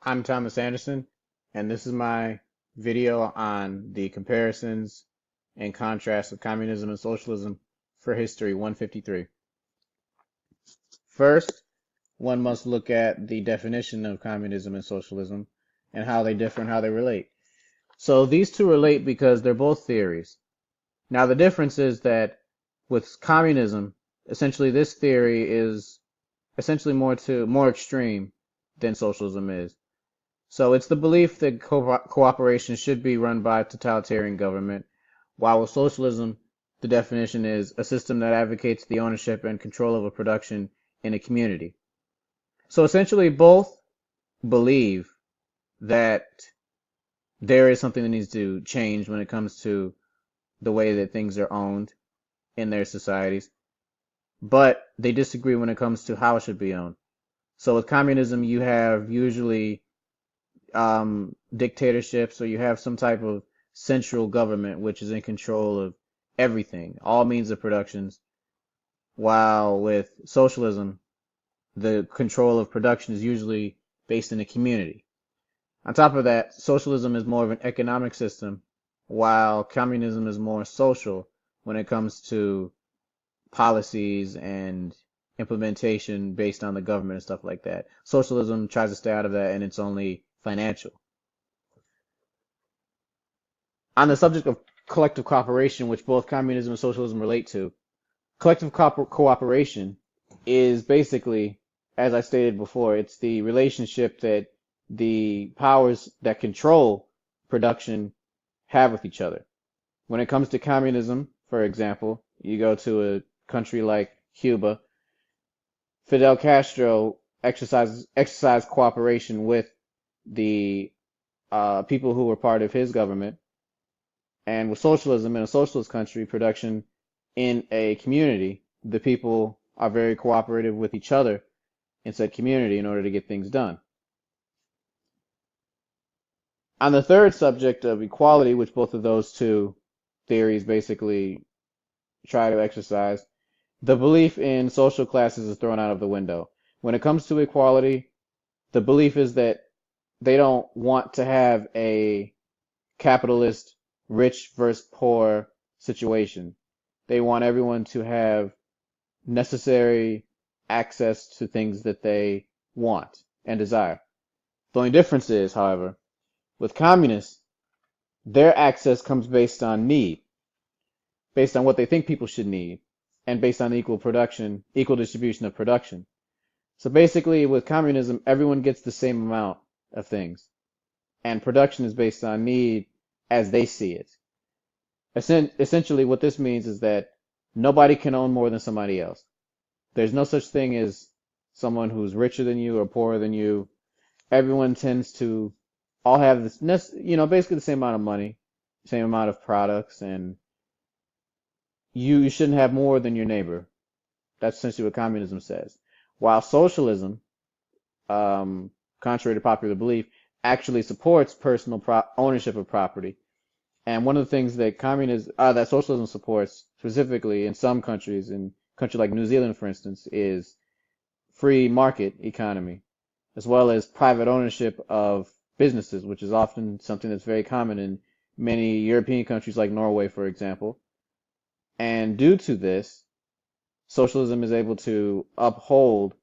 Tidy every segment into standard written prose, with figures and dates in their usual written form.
I'm Thomas Anderson, and this is my video on the comparisons and contrasts of communism and socialism for History 153. First, one must look at the definition of communism and socialism and how they differ and how they relate. So these two relate because they're both theories. Now, the difference is that with communism, essentially this theory is essentially more extreme than socialism is. So it's the belief that cooperation should be run by a totalitarian government, while with socialism, the definition is a system that advocates the ownership and control of a production in a community. So essentially, both believe that there is something that needs to change when it comes to the way that things are owned in their societies, but they disagree when it comes to how it should be owned. So with communism, you have usually dictatorships, or you have some type of central government which is in control of everything, all means of productions, while with socialism, the control of production is usually based in a community. On top of that, socialism is more of an economic system, while communism is more social when it comes to policies and implementation based on the government and stuff like that. Socialism tries to stay out of that, and it's only financial. On the subject of collective cooperation, which both communism and socialism relate to, collective cooperation is basically, as I stated before, it's the relationship that the powers that control production have with each other. When it comes to communism, for example, you go to a country like Cuba, Fidel Castro exercised cooperation with the people who were part of his government. And with socialism in a socialist country, production in a community, the people are very cooperative with each other in said community in order to get things done. On the third subject of equality, which both of those two theories basically try to exercise, the belief in social classes is thrown out of the window. When it comes to equality, the belief is that they don't want to have a capitalist rich versus poor situation. They want everyone to have necessary access to things that they want and desire. The only difference is, however, with communists, their access comes based on need, based on what they think people should need, and based on equal distribution of production. So basically, with communism, everyone gets the same amount of things, and production is based on need as they see it. Essentially, what this means is that nobody can own more than somebody else. There's no such thing as someone who's richer than you or poorer than you. Everyone tends to all have this, basically the same amount of money, same amount of products, and you shouldn't have more than your neighbor. That's essentially what communism says. While socialism, contrary to popular belief, actually supports personal ownership of property. And one of the things that that socialism supports, specifically in some countries, in a country like New Zealand, for instance, is free market economy, as well as private ownership of businesses, which is often something that's very common in many European countries like Norway, for example. And due to this, socialism is able to uphold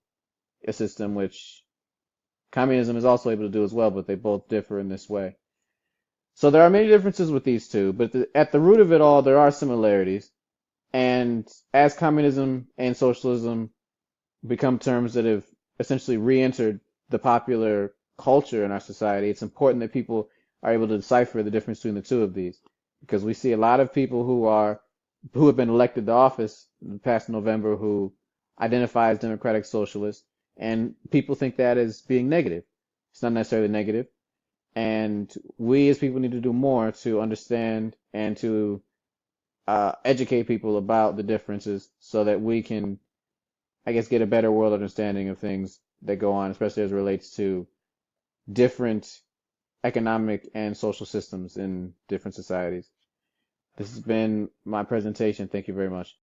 a system which communism is also able to do as well, but they both differ in this way. So there are many differences with these two, but at the root of it all, there are similarities. And as communism and socialism become terms that have essentially re-entered the popular culture in our society, it's important that people are able to decipher the difference between the two of these, because we see a lot of people who have been elected to office in the past November who identify as democratic socialists, and people think that as being negative. It's not necessarily negative. And we as people need to do more to understand and to educate people about the differences so that we can, I guess, get a better world understanding of things that go on, especially as it relates to different economic and social systems in different societies. This has been my presentation. Thank you very much.